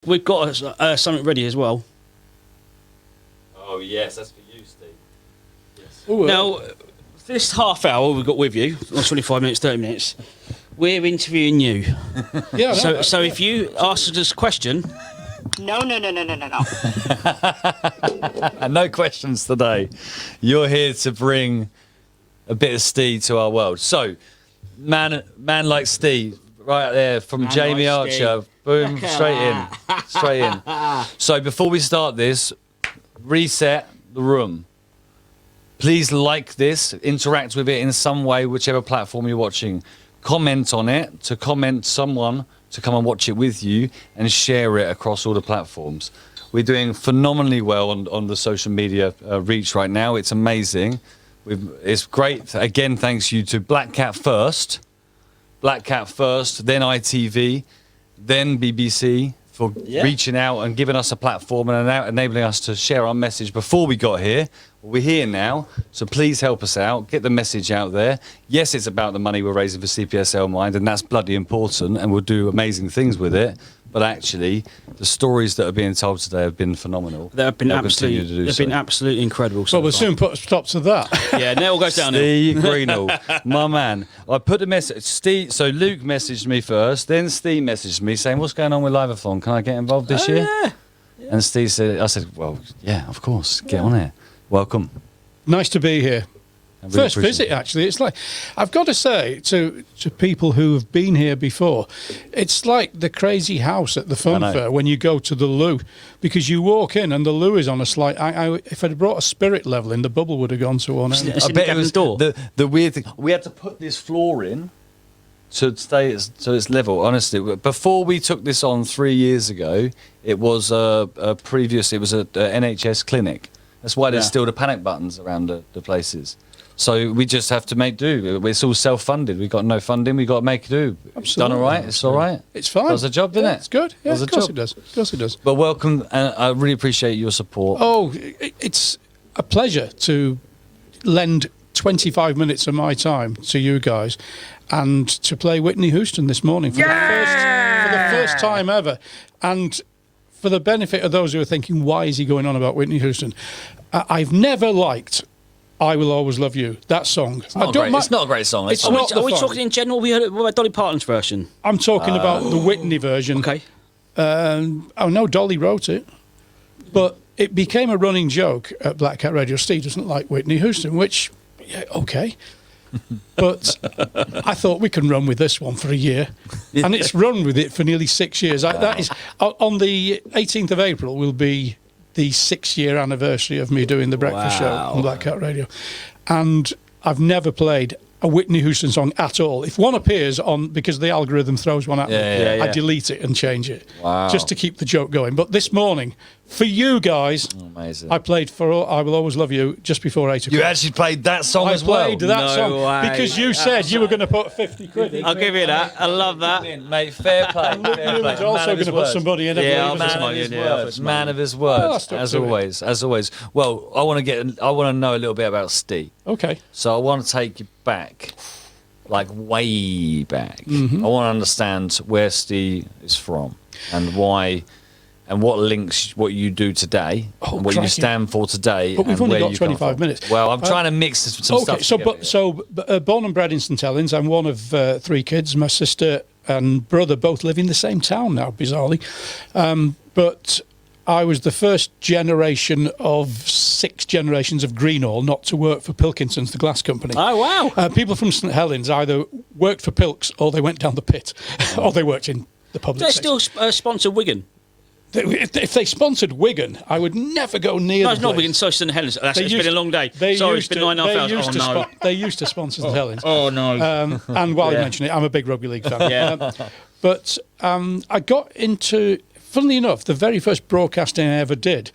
We've got something ready as well. Oh, yes, that's for you, Steve. Yes. Ooh, Now, this half hour we've got with you, or 25 minutes, 30 minutes, we're interviewing you. yeah, So if you ask us a question... No. And no questions today. You're here to bring a bit of Steve to our world. So, man like Steve, right there from Man Jamie like Archer. Steve. Boom, straight in. So before we start this, reset the room. Please like this, interact with it in some way, whichever platform you're watching. Comment on it, to comment someone to come and watch it with you, and share it across all the platforms. We're doing phenomenally well on the social media reach right now. It's amazing. It's great. Again, thanks you to Black Cat first, then ITV, then BBC for reaching out and giving us a platform and enabling us to share our message before we got here. We're here now, so please help us out. Get the message out there. Yes, it's about the money we're raising for CPSL Mind, and that's bloody important, and we'll do amazing things with it. But actually, the stories that are being told today have been phenomenal. They've been They'll continue to do they've so. been absolutely incredible. So Well, we'll far. soon put a stop to that. Yeah, now we'll go down there. Steve Greenall, my man. I put the message. Steve. So Luke messaged me first, then Steve messaged me saying, "What's going on with Liveathon? Can I get involved this year?" Yeah. And Steve said, "I said, well, yeah, of course, get on it. Welcome." Nice to be here. I really First appreciate visit, it. actually. It's like, I've got to say to people who have been here before, it's like the crazy house at the fun know. fair when you go to the loo, because you walk in and the loo is on a slight. If I'd brought a spirit level in, the bubble would have gone to one end. It's I in bet the it was door. the weird thing. We had to put this floor in to stay so it's level. Honestly, before we took this on 3 years ago, it was a previous. It was a NHS clinic. That's why there's Yeah. still the panic buttons around the places. So we just have to make do. It's all self-funded. We got no funding. We got to make do. It's done all right. It's all right. It's fine. Does the job, doesn't Yeah, it? It's good. Yeah, Does of the course job. it does. Of course it does. But welcome, and I really appreciate your support. Oh, it's a pleasure to lend 25 minutes of my time to you guys and to play Whitney Houston this morning for the first time ever. And for the benefit of those who are thinking, why is he going on about Whitney Houston? I've never liked I Will Always Love You, that song. It's not a great song. It's Are not we the fun. talking in general? We heard about Dolly Parton's version. I'm talking about the Whitney version. Okay. Oh no, Dolly wrote it, but it became a running joke at Black Cat Radio. Steve doesn't like Whitney Houston, which, yeah, okay. But I thought we can run with this one for a year, and it's run with it for nearly 6 years. That is on the 18th of April will be the 6-year anniversary of me doing the breakfast show on Black Cat Radio, and I've never played a Whitney Houston song at all. If one appears on, because the algorithm throws one at me, Yeah. I delete it and change it Wow. just to keep the joke going. But this morning, for you guys, Amazing. I played for I Will Always Love You just before 8 o'clock. You actually played that song I as well. played that No song way. because you said you were going to put 50 quid in. I'll give you that. I love that. Mate, fair play. Luke Newman's also going to put somebody in. every Yeah, week. I'll Man That's of my his idea, yeah, words. that's Man mine. of his Well, words. stuck As to it. always. As always. Well, I want to know a little bit about Steve. Okay. So I want to take you back, like way back. Mm-hmm. I want to understand where Steve is from and why, and what links what you do today, Oh, and what you crikey. stand for today. But we've and only where got you come 25 from. minutes. Well, I'm trying to mix some stuff Okay, so together. born and bred in St Helens. I'm one of 3 kids. My sister and brother both live in the same town now, bizarrely. But I was the first generation of 6 generations of Greenall not to work for Pilkinson's, the glass company. Oh, wow. People from St Helens either worked for Pilks or they went down the pit, or they worked in the public They sector. still sponsor Wigan. If they sponsored Wigan, I would never go near No, the it's not place. Wigan, so St Helens. It's They been used- a long day. they Sorry, it's used been to- 9.5 they hours. used Oh, to no. They used to sponsor St Helens. Oh, no. And while you Yeah. mention it, I'm a big rugby league fan. Yeah. But I got into, funnily enough, the very first broadcasting I ever did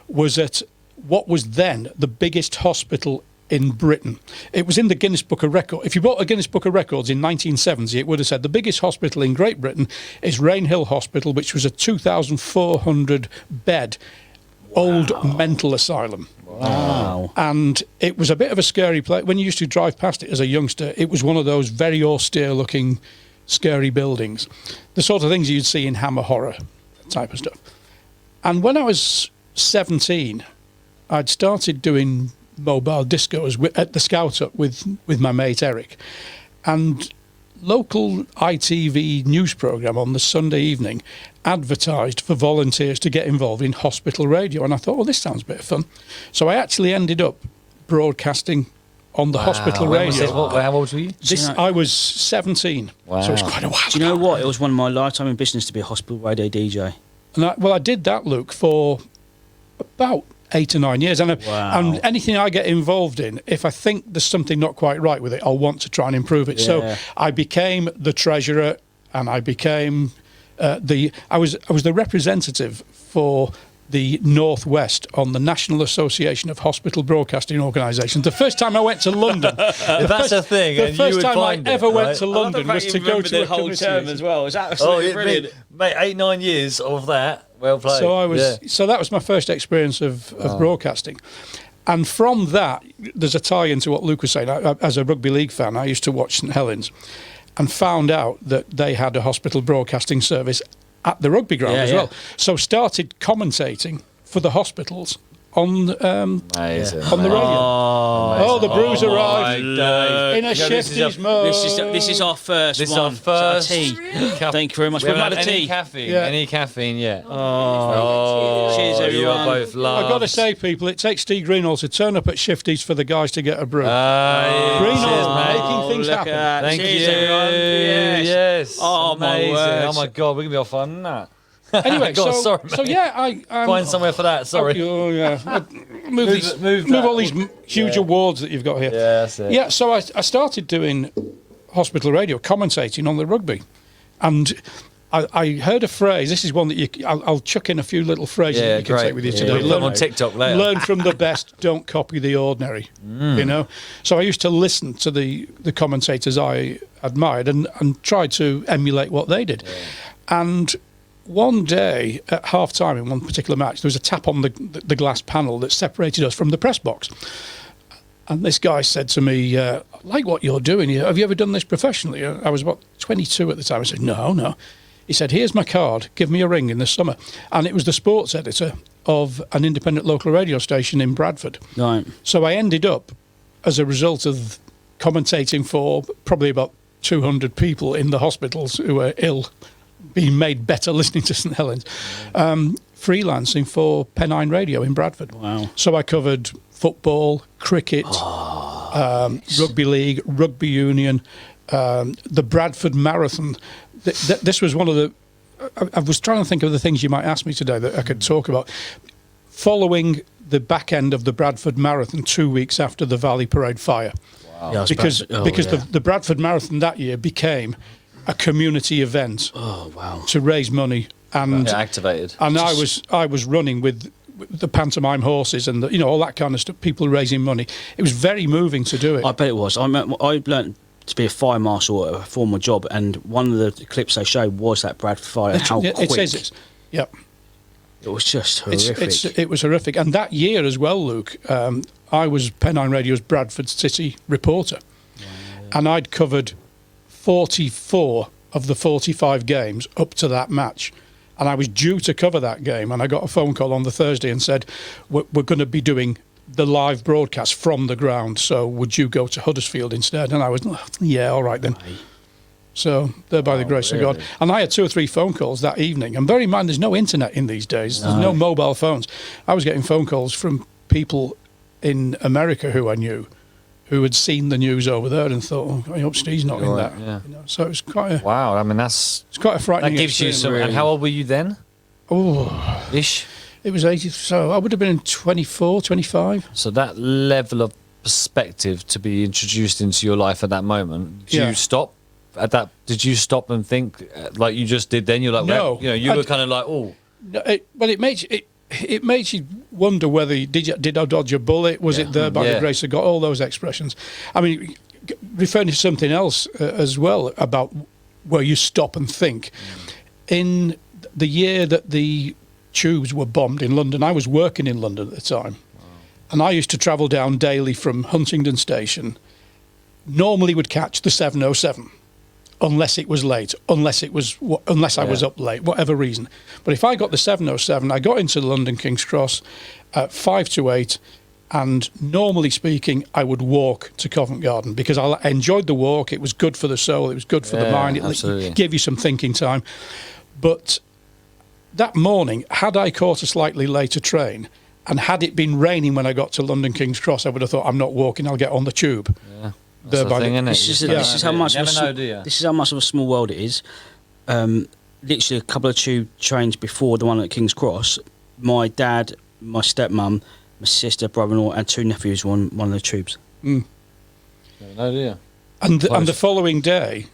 was at what was then the biggest hospital in Britain. It was in the Guinness Book of Records. If you bought a Guinness Book of Records in 1970, it would have said the biggest hospital in Great Britain is Rainhill Hospital, which was a 2,400 bed old mental asylum. Wow. And it was a bit of a scary place. When you used to drive past it as a youngster, it was one of those very austere looking scary buildings, the sort of things you'd see in Hammer Horror. type of stuff. And when I was 17, I'd started doing mobile discos at the Scout Up with my mate Eric. And local ITV news programme on the Sunday evening advertised for volunteers to get involved in hospital radio. And I thought, well, this sounds a bit of fun. So I actually ended up broadcasting on the hospital When was radio. this? How old were you? I was 17, so it was quite a while. Do you know what? It was one of my lifetime in business to be a hospital radio DJ. And I did that, Luke, for about 8 or 9 years. And anything I get involved in, if I think there's something not quite right with it, I'll want to try and improve it. So I became the treasurer, and I became I was the representative for the Northwest on the National Association of Hospital Broadcasting Organisations. The first time I went to London, That's a thing. the and first you would time I find it, ever went right? to London was to go to the a whole committee term meeting. as well. It's Oh, absolutely brilliant. mate, 8-9 years of that. Well played. So I was. Yeah. So that was my first experience of broadcasting, and from that, there's a tie into what Luke was saying. As a rugby league fan, I used to watch St Helens, and found out that they had a hospital broadcasting service at the rugby ground as well. So started commentating for the hospitals on Amazing. on the radio. Oh, the brews arrived days. in a shifty's mode. This is our first This is one. our first tea. Thank you very much. We We've haven't had had a any tea. caffeine. Yeah. Any caffeine yet? Cheers, You are everyone. both loved. I've got to say, people, it takes Steve Greenall to turn up at Shifties for the guys to get a brew. Greenall, Greenall, mate. making things look happen. at that. Thank Cheers, you. everyone. Yes. Oh, my Amazing. word. Oh my God, we're gonna be off on that. Anyway, God, so, sorry, so mate. yeah, I Find somewhere for that. Sorry. Oh, yeah. Move that. all these huge awards that you've got here. Yeah, that's it. Yeah, so I started doing hospital radio, commentating on the rugby, and I heard a phrase. This is one that I'll chuck in a few little phrases Yeah, that you can great. take with you Yeah, today. we'll put them on TikTok later. Learn from the best. Don't copy the ordinary. You know. So I used to listen to the commentators I admired and try to emulate what they did. And one day at half time in one particular match, there was a tap on the glass panel that separated us from the press box. And this guy said to me, I like what you're doing. Have you ever done this professionally? I was about 22 at the time. I said, no. He said, here's my card. Give me a ring in the summer. And it was the sports editor of an independent local radio station in Bradford. Right. So I ended up, as a result of commentating for probably about 200 people in the hospitals who were ill, being made better listening to St Helens, freelancing for Pennine Radio in Bradford. Wow. So I covered football, cricket, rugby league, rugby union, the Bradford Marathon. This was one of the... I was trying to think of the things you might ask me today that I could talk about. Following the back end of the Bradford Marathon 2 weeks after the Valley Parade fire. Wow. Yeah, Because the Bradford Marathon that year became a community event to raise money, and activated. And I was running with the pantomime horses and all that kind of stuff. People raising money. It was very moving to do it. I bet it was. I learned to be a fire marshal at a former job, and one of the clips they showed was that Bradford fire. How quick it says it's. Yep. It was just horrific. It was horrific. And that year as well, Luke, I was Pennine Radio's Bradford City reporter, and I'd covered 44 of the 45 games up to that match. And I was due to cover that game, and I got a phone call on the Thursday and said, we're going to be doing the live broadcast from the ground, so would you go to Huddersfield instead? And I was, yeah, all right then. So there by the grace of God. And I had 2 or 3 phone calls that evening. And bear in mind, there's no internet in these days. There's no mobile phones. I was getting phone calls from people in America who I knew, who had seen the news over there and thought, I hope Steve's not in that. Yeah. So it was quite a... Wow, I mean, it's quite a frightening that gives you experience. some. And how old were you then? Oh, Ish. it was 80. So I would have been 24, 25. So that level of perspective to be introduced into your life at that moment. Did you stop at that? Did you stop and think like you just did? Then you're like, No. well, you were kind of like, oh, No, it makes you wonder whether did I dodge a bullet? Was it there by the grace of God? All those expressions. I mean, referring to something else as well about where you stop and think. In the year that the tubes were bombed in London, I was working in London at the time, and I used to travel down daily from Huntingdon Station. Normally would catch the 707 unless it was late, unless I was up late, whatever reason. But if I got the 7:07, I got into London King's Cross at 5 to 8, and normally speaking, I would walk to Covent Garden because I enjoyed the walk. It was good for the soul. It was good for the mind. Absolutely. It gave you some thinking time. But that morning, had I caught a slightly later train, and had it been raining when I got to London King's Cross, I would have thought, I'm not walking, I'll get on the tube. Yeah. That's the thing, isn't it? This is how much You of a never know, do you? this is how much of a small world it is. Literally a couple of tube trains before the one at King's Cross, my dad, my stepmum, my sister, brother-in-law, and 2 nephews were on one of the tubes. Never know, do you? And Close. the following day,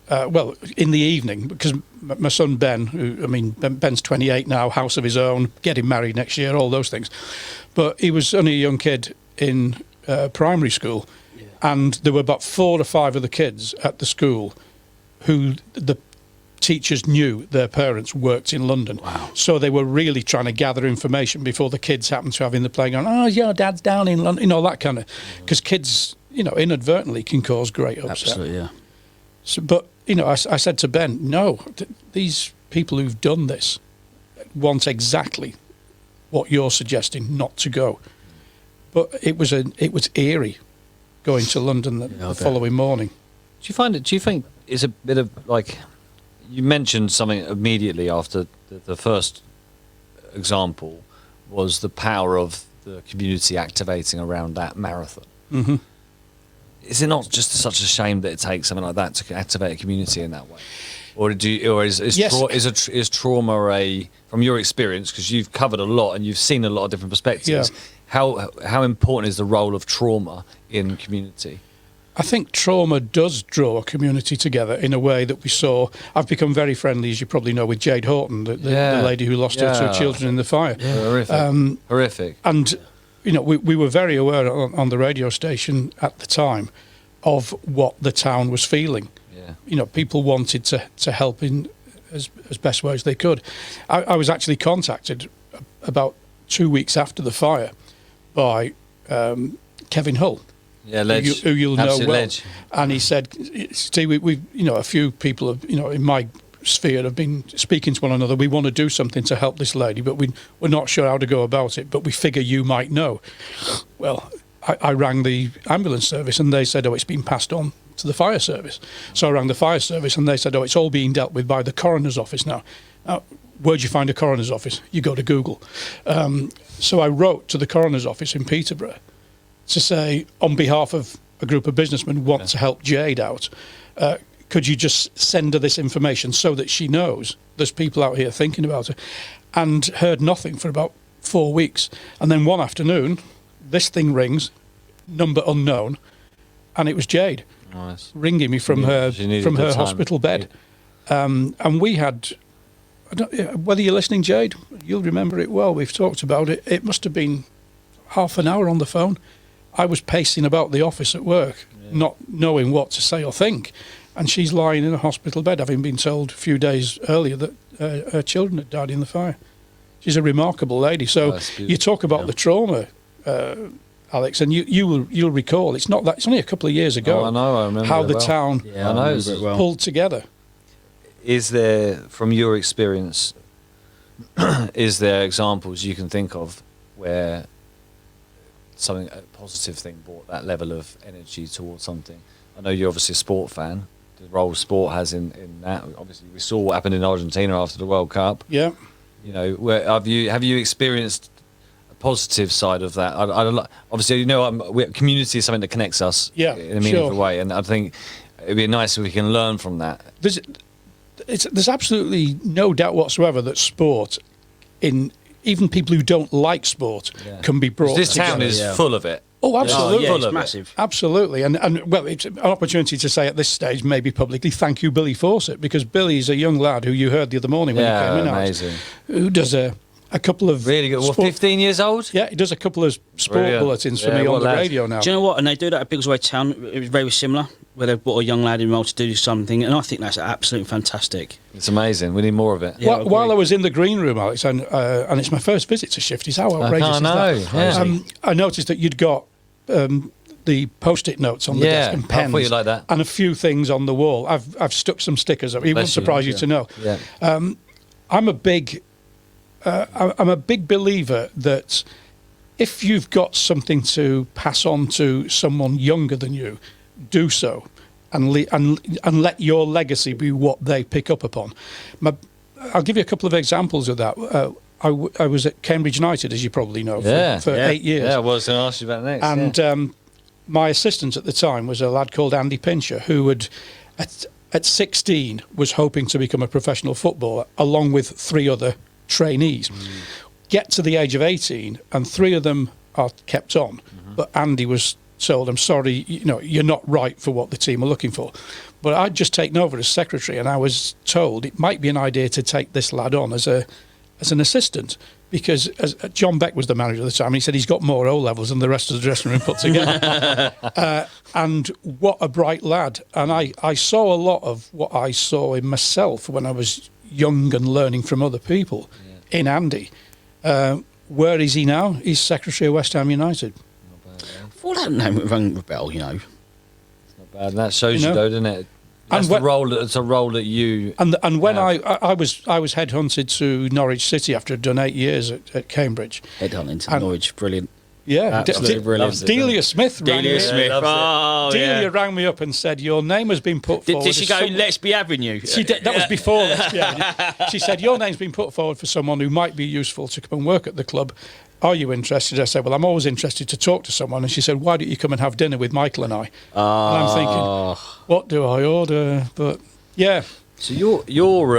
well, in the evening, because my son Ben, Ben's 28 now, house of his own, getting married next year, all those things. But he was only a young kid in primary school, and there were about 4 or 5 of the kids at the school who the teachers knew their parents worked in London. Wow. So they were really trying to gather information before the kids happened to have in the playground, oh, your dad's down in London, that kind of, because kids, inadvertently can cause great upset. Absolutely, yeah. So, but, I said to Ben, no, these people who've done this want exactly what you're suggesting, not to go. But it was eerie going to London the following morning. Do you think it's a bit of like, you mentioned something immediately after the first example was the power of the community activating around that marathon. Mm-hmm. Is it not just such a shame that it takes something like that to activate a community in that way? Or is Yes. trauma from your experience, because you've covered a lot and you've seen a lot of different perspectives, how important is the role of trauma in community? I think trauma does draw a community together in a way that we saw. I've become very friendly, as you probably know, with Jade Horton, the lady who lost her 2 children in the fire. Horrific. Horrific. And, we were very aware on the radio station at the time of what the town was feeling. Yeah. People wanted to help in as best ways they could. I was actually contacted about 2 weeks after the fire by Kevin Hull. Yeah, ledge. Who you'll know Absolute well. ledge. And he said, Steve, we a few people have, in my sphere have been speaking to one another. We want to do something to help this lady, but we're not sure how to go about it, but we figure you might know. Well, I rang the ambulance service and they said, it's been passed on to the fire service. So I rang the fire service and they said, it's all being dealt with by the coroner's office now. Where'd you find a coroner's office? You go to Google. So I wrote to the coroner's office in Peterborough to say, on behalf of a group of businessmen want to help Jade out, could you just send her this information so that she knows there's people out here thinking about her? And heard nothing for about 4 weeks. And then one afternoon, this thing rings, number unknown, and it was Jade ringing me from her hospital bed. And we had, whether you're listening, Jade, you'll remember it well. We've talked about it. It must have been half an hour on the phone. I was pacing about the office at work, not knowing what to say or think. And she's lying in a hospital bed, having been told a few days earlier that her children had died in the fire. She's a remarkable lady. So you talk about the trauma, Alex, and you'll recall it's not that it's only a couple of years ago. Oh, I know. I remember how the town pulled together. Is there, from your experience, is there examples you can think of where a positive thing brought that level of energy towards something? I know you're obviously a sport fan. The role sport has in that. Obviously, we saw what happened in Argentina after the World Cup. Yeah. Where have you experienced a positive side of that? Obviously, community is something that connects us in a meaningful way, and I think it'd be nice if we can learn from that. There's absolutely no doubt whatsoever that sport, even people who don't like sport, can be brought This together. town is full of it. Oh, absolutely. It's massive. Absolutely. And well, it's an opportunity to say at this stage, maybe publicly, thank you, Billy Fawcett, because Billy's a young lad who you heard the other morning when he came in. Amazing. Who does a couple of... Really good. 15 years old? Yeah, he does a couple of sport bulletins for me on the radio now. Do you know what? And they do that at Biggleswade Town. It was very similar, where they've brought a young lad in role to do something, and I think that's absolutely fantastic. It's amazing. We need more of it. Yeah, while I was in the green room, Alex, and it's my first visit to Shifties, how outrageous is that? Yeah. I noticed that you'd got the post-it notes on the desk Yeah, and I pens. thought you like that. And a few things on the wall. I've stuck some stickers up. It won't Bless you. surprise you Yeah. to know. Yeah. I'm a big believer that if you've got something to pass on to someone younger than you, do so, and let your legacy be what they pick up upon. I'll give you a couple of examples of that. I was at Cambridge United, as you probably know, for 8 years. Yeah, I was going to ask you about next. And my assistant at the time was a lad called Andy Pincher, who had, at 16, was hoping to become a professional footballer, along with 3 other trainees. Get to the age of 18, and 3 of them are kept on. But Andy was told, I'm sorry, you're not right for what the team are looking for. But I'd just taken over as secretary, and I was told it might be an idea to take this lad on as an assistant, because John Beck was the manager at the time, and he said he's got more O-levels than the rest of the dressing room put together. And what a bright lad. And I saw a lot of what I saw in myself when I was young and learning from other people in Andy. Where is he now? He's secretary of West Ham United. For that name rang a bell, Not bad. And that shows you, know? though, doesn't it? That's And the role. It's a role that you. And when have. I was headhunted to Norwich City after I'd done 8 years at Cambridge. Headhunting to And- Norwich, brilliant. Yeah, Absolutely brilliant. Delia Smith rang me Delia up. Smith. loves it. Oh, Delia yeah. rang me up and said, your name has been put Did, forward. did she as go, someone-" let's be having you? She did, that was before this. Yeah. She said, your name's been put forward for someone who might be useful to come and work at the club. Are you interested? I said, well, I'm always interested to talk to someone. And she said, why don't you come and have dinner with Michael and I? And I'm thinking, what do I order? But yeah, So your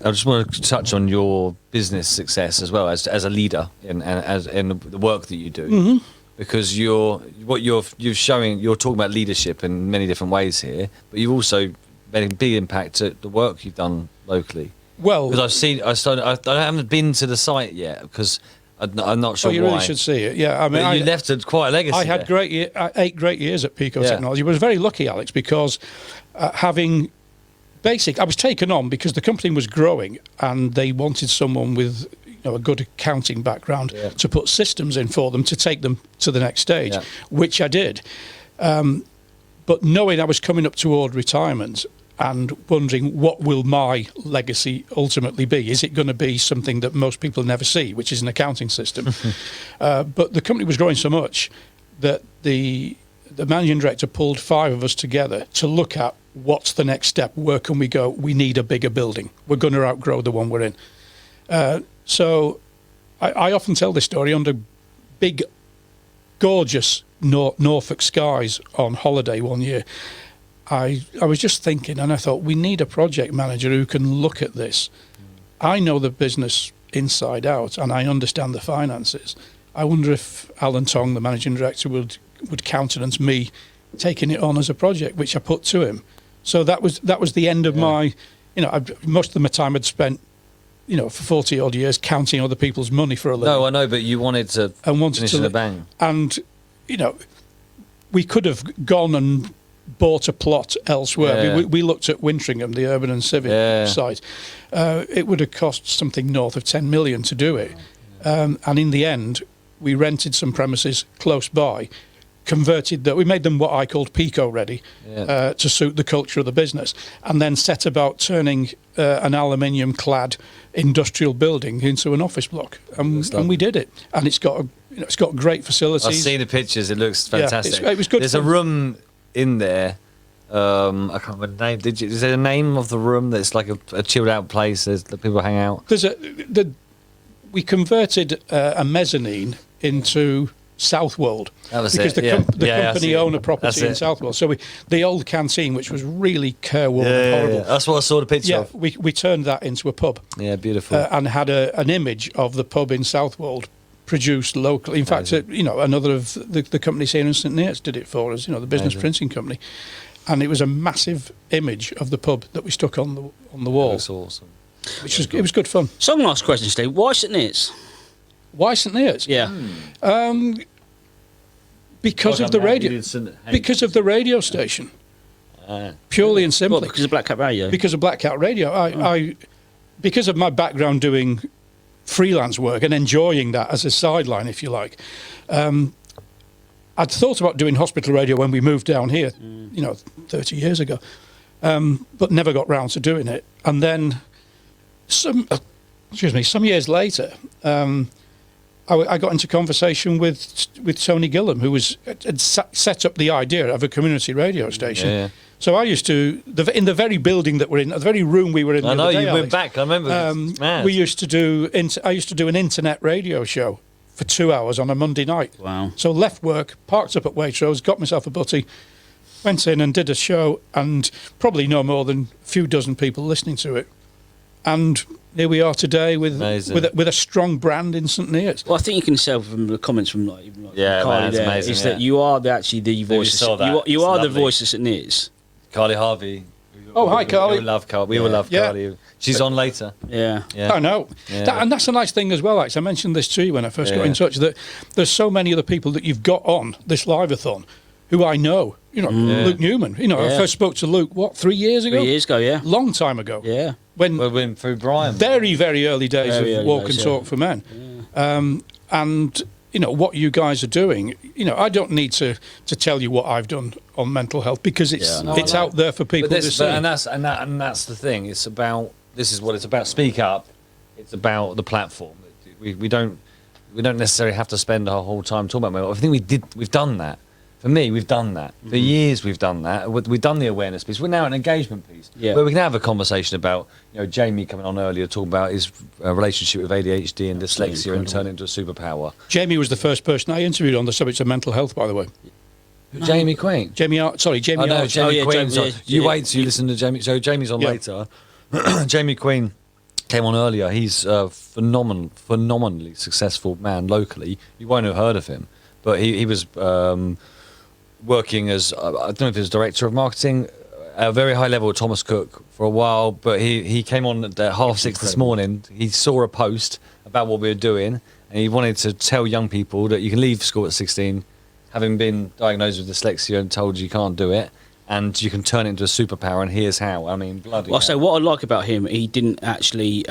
I just want to touch on your business success as well as a leader in the work that you do, because you're showing, you're talking about leadership in many different ways here, but you've also made a big impact to the work you've done locally. well, Because I haven't been to the site yet because I'm not sure you why. really should see it. Yeah, I mean, But you left quite a legacy. I had there. 8 great years at Pico Yeah. Technology. I was very lucky, Alex, because having I was taken on because the company was growing and they wanted someone with a good accounting background Yeah. to put systems in for them to take them to the next stage, Yeah. which I did. But knowing I was coming up toward retirement and wondering what will my legacy ultimately be, is it going to be something that most people never see, which is an accounting system? But the company was growing so much that the managing director pulled 5 of us together to look at what's the next step, where can we go, we need a bigger building, we're going to outgrow the one we're in. So I often tell this story under big, gorgeous Norfolk skies on holiday one year. I was just thinking, and I thought, we need a project manager who can look at this. I know the business inside out, and I understand the finances. I wonder if Alan Tong, the managing director, would countenance me taking it on as a project, which I put to him. So that was the end of my, most of my time I'd spent, for 40 odd years counting other people's money for a living. No, I know, but you wanted to finish in a bang. And, we could have gone and bought a plot elsewhere. Yeah. We looked at Wintringham, the urban and civic site. It would have cost something north of 10 million to do it. And in the end, we rented some premises close by, converted that, we made them what I called Pico ready to suit the culture of the business, and then set about turning an aluminium clad industrial building into an office block, and we did it. And it's got great facilities. I've seen the pictures. It looks fantastic. it was good There's fun. a room in there. I can't remember the name. Is there a name of the room that's like a chilled out place that people hang out? We converted a mezzanine into Southwold That was because it, the yeah. company I see it. own a That's property in it. Southwold. So the old canteen, which was really careworn and horrible, That's what I saw the picture of. we turned that into a pub Yeah, beautiful. and had an image of the pub in Southwold produced locally. In fact, another of the companies here in St Neots did it for us. The business Amazing. printing company, and it was a massive image of the pub that we stuck on the wall, That's awesome. which was it was good fun. So one last question, Steve. Why St Neots? Why St Neots? Yeah. Because of the radio. Because of the radio station. Purely and Well, simply. because of Black Cat Radio. Because of Black Cat Radio. Because of my background doing freelance work and enjoying that as a sideline, if you like. I'd thought about doing hospital radio when we moved down here, 30 years ago, but never got round to doing it. And then some years later, I got into conversation with Tony Gillam, who had set up the idea of a community radio station. Yeah. So I used to, in the very building that we're in, the very room we were in. I know, the other day, you went Alex, back. I remember. It's mad. we used to do. I used to do an internet radio show for 2 hours on a Monday night. Wow. So left work, parked up at Waitrose, got myself a butty, went in and did a show, and probably no more than a few dozen people listening to it. And here we are today with a strong brand in St Neots. Well, I think you can tell from the comments from Yeah, Carly man, it's there, amazing, is yeah. that you are actually the voice. saw that. You It's are the lovely. voice of St Neots. Carly Harvey. Oh, hi, Carly. We love Carly. We will love Yeah. Carly. She's on later. Yeah. Yeah. I know. Yeah. And that's a nice thing as well, Alex. I mentioned this to you when I first got Yeah. in touch, that there's so many of the people that you've got on this live-a-thon who I know. Luke Newman. I Yeah. first spoke to Luke, 3 years ago? 3 years ago, yeah. Long time ago. Yeah. When We went through Brian. very, very early days Very of early Walk days, and yeah. Talk for Men. And, what you guys are doing, I don't need to tell you what I've done on mental health because it's Yeah, I know. it's out there for people to see. and that's the thing. It's about, this is what it's about. Speak up. It's about the platform. We don't necessarily have to spend our whole time talking about mental health. I think we've done that. For me, we've done that. For years, we've done that. We've done the awareness piece. We're now an engagement piece, Yeah. where we can have a conversation about, Jamie coming on earlier, talking about his relationship with ADHD and dyslexia and turn it into a superpower. Jamie was the first person I interviewed on the subject of mental health, by the way. Jamie Queen. Jamie Oh Archer. no, Jamie yeah, Queen. Jamie, You yeah, wait till you listen to Jamie. So Jamie's on Yeah. later. Jamie Queen came on earlier. He's a phenomenally successful man locally. You won't have heard of him, but he was working as, I don't know if he was director of marketing, at a very high level at Thomas Cook for a while. But he came on at 6:30 this morning. He saw a post about what we were doing, and he wanted to tell young people that you can leave school at 16, having been diagnosed with dyslexia and told you can't do it, and you can turn it into a superpower, and here's how. I mean, bloody Well, hell. so what I like about him, he didn't actually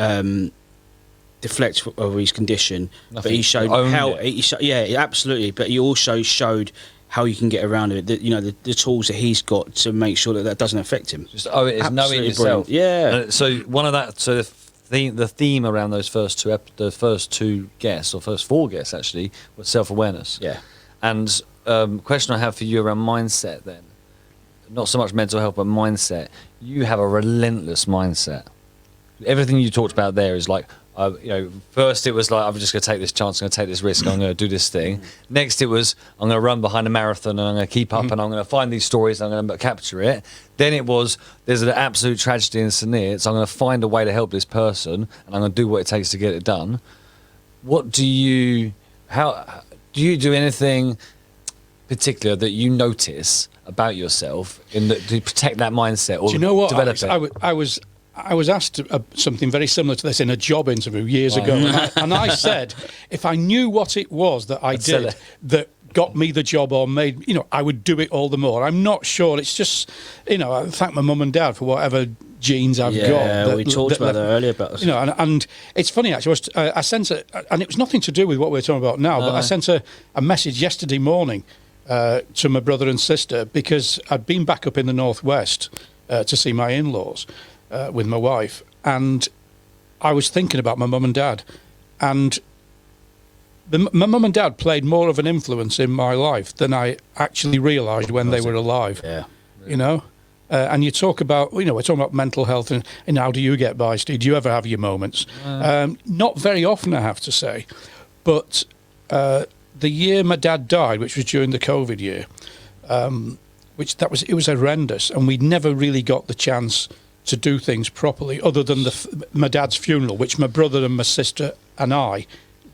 deflect over his condition, but Nothing. he showed Owned how. it. Yeah, absolutely. But he also showed how you can get around it. The tools that he's got to make sure that doesn't affect him. Just owe it is knowing Absolutely yourself. brilliant. Yeah. So one of that. So the theme around those first two guests, or first four guests actually, was self-awareness. Yeah. And question I have for you around mindset then, not so much mental health but mindset. You have a relentless mindset. Everything you talked about there is like, first it was like, I'm just going to take this chance, I'm going to take this risk, I'm going to do this thing. Next it was, I'm going to run behind a marathon and I'm going to keep up and I'm going to find these stories and I'm going to capture it. Then it was, there's an absolute tragedy in St Neots, so I'm going to find a way to help this person and I'm going to do what it takes to get it done. How do you do anything particular that you notice about yourself to protect that mindset or Do you know what? develop Alex? it? I was asked something very similar to this in a job interview years ago, and I said if I knew what it was that I sell did it. that got me the job or made, I would do it all the more. I'm not sure. It's just, I thank my mum and dad for whatever genes I've got. Yeah, we talked about that earlier. About and it's funny actually. I sent and it was nothing to do with what we're talking about now. But I sent a message yesterday morning to my brother and sister because I'd been back up in the northwest to see my in-laws with my wife, and I was thinking about my mum and dad, and my mum and dad played more of an influence in my life than I actually realised when they were alive. yeah. And you talk about, we're talking about mental health and how do you get by, Steve? Do you ever have your moments? Not very often, I have to say. But the year my dad died, which was during the COVID year, it was horrendous. And we never really got the chance to do things properly other than my dad's funeral, which my brother and my sister and I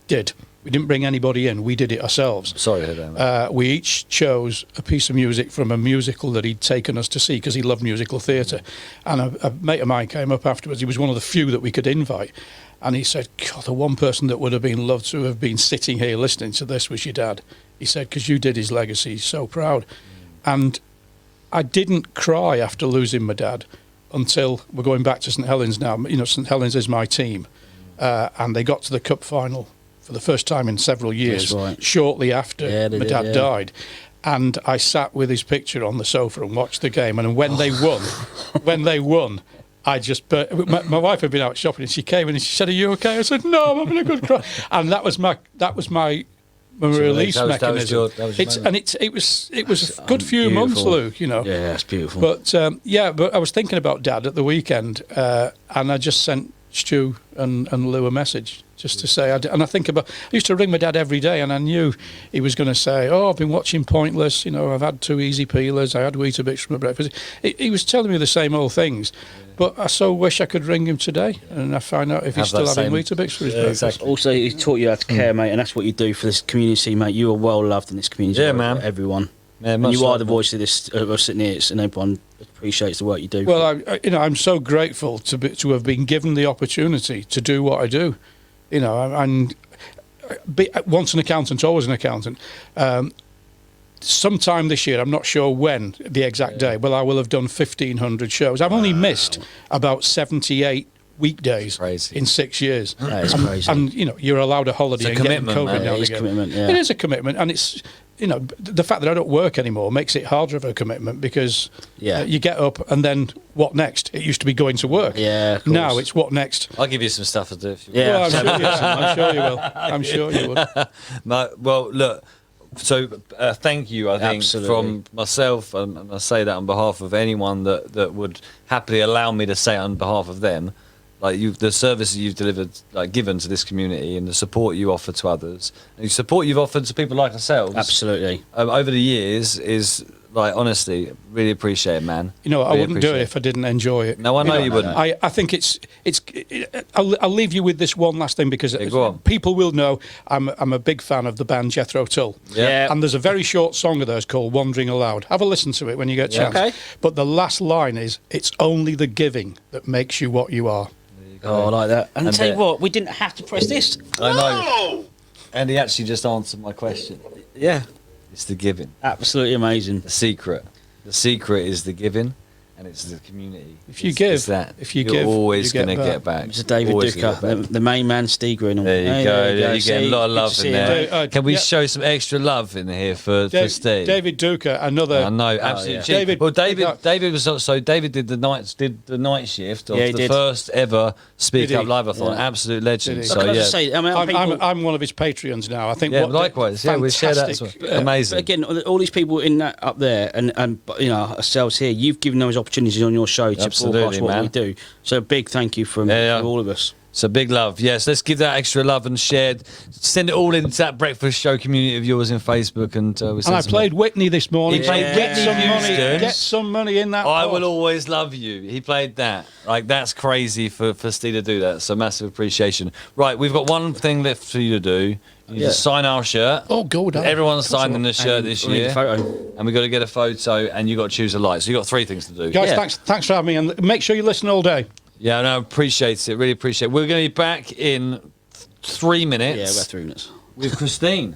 did. We didn't bring anybody in. We did it ourselves. Sorry to hear that. We each chose a piece of music from a musical that he'd taken us to see because he loved musical theatre. And a mate of mine came up afterwards. He was one of the few that we could invite. And he said, God, the one person that would have been loved to have been sitting here listening to this was your dad. He said, because you did his legacy. He's so proud. And I didn't cry after losing my dad until we're going back to St Helens now. St Helens is my team. And they got to the cup final for the first time in several years, That's right. shortly after Yeah, they my did, dad yeah. died. And I sat with his picture on the sofa and watched the game. And when they won, I just my wife had been out shopping and she came in and she said, "Are you okay?" I said, "No, I'm having a good cry." And that was my release that was mechanism. your moment. It was a good few months, Beautiful. Luke. You know. Yeah, it's beautiful. But but I was thinking about Dad at the weekend, and I just sent Stu and Lou a message just to say. And I think about. I used to ring my dad every day, and I knew he was going to say, "Oh, I've been watching Pointless. You know, I've had 2 easy peelers. I had Weetabix for my breakfast." He was telling me the same old things, but I so wish I could ring him today and I find out if he's Have still that having same- Weetabix for his Yeah, breakfast. exactly. Also, he taught you how to care, mate, and that's what you do for this community, mate. You are well loved in this community. Yeah, man. Everyone. Yeah, And much you are love, the man. voice of this, of sitting here, and everyone appreciates the work you do. Well, I'm so grateful to have been given the opportunity to do what I do. You know, I'm once an accountant, always an accountant. Sometime this year, I'm not sure when the exact day, but I will have done 1,500 shows. I've only missed about 78 weekdays Crazy. in 6 years. That is and, crazy. and you know, you're allowed a holiday It's a and getting commitment, COVID man. now It and is again. commitment, yeah. It is a commitment, and it's, you know, the fact that I don't work anymore makes it harder of a commitment because Yeah. you get up and then what next? It used to be going to work. Yeah, of course. Now it's what next? I'll give you some stuff to do. If you Yeah. Well, I'm sure you will. I'm sure you would. Well, look. So thank you. I think Absolutely. from myself, and I say that on behalf of anyone that would happily allow me to say it on behalf of them. Like the services you've delivered, like given to this community, and the support you offer to others, and the support you've offered to people like ourselves, Absolutely. over the years is like honestly really appreciate it, man. You know, I Really wouldn't do appreciate it if I didn't enjoy it. No, I know you wouldn't. I think I'll leave you with this one last thing because go on. people will know I'm a big fan of the band Jethro Tull. Yeah. And there's a very short song of theirs called Wandering Aloud. Have a listen to it when you get a Yeah. chance. Okay. But the last line is, "It's only the giving that makes you what you are." Oh, I like that. And, And tell you the- what, we didn't have to press this. I know. And he actually just answered my question. Yeah. It's the giving. Absolutely amazing. The secret. The secret is the giving, and it's the community. If you It's- give, it's that. if you you're give, always you get going to back. get back. Mr. David Always gonna Duca, get back. the main man, Stigrin. There you go. Yeah, you get a See, lot of good love to in see there. you, mate. Can we yeah. show some extra love in here for Steve? David Duca, another. I know, absolutely. yeah. cheap. David- well, David, David- David was so David did the night shift of Yeah, he the did. first ever Speak Did he? Up Live-a-thon. Yeah. Absolute legend. Did he? So Can I yeah, just say, I mean, people, I'm one of his Patreons now. I think. yeah. what Likewise, yeah. We share that as well. fantastic, Amazing. but again, all these people in that up there, and you know ourselves here, you've given those opportunities on your show to Absolutely, broadcast what man. we do. So a big thank you from Yeah. all of us. So big love. Yes, let's give that extra love and shared. Send it all into that breakfast show community of yours in Facebook, and we'll And send I some played Whitney this morning. He played Get Whitney some Houston. money. Get some money in that. I pot. will always love you. He played that. Like, that's crazy for Steve to do that. So massive appreciation. Right, we've got one thing left for you to do. You need Yeah. to sign our shirt. Oh, good. Everyone's signing the shirt And this we need a year. photo. And we've got to get a photo, and you've got to choose a light. So you've got 3 things to do. Guys, Yeah. thanks for having me, and make sure you listen all day. Yeah, no, appreciate it. Really appreciate it. We're going to be back in 3 minutes Yeah, about 3 minutes. with Christine.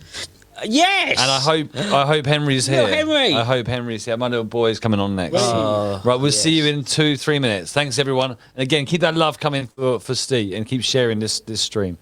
Yes. And I hope Henry's here. Little Henry. I hope Henry's here. My little boy's coming on next. Oh, Right, we'll see you yes. in 2-3 minutes. Thanks everyone. And again, keep that love coming for Steve and keep sharing this stream.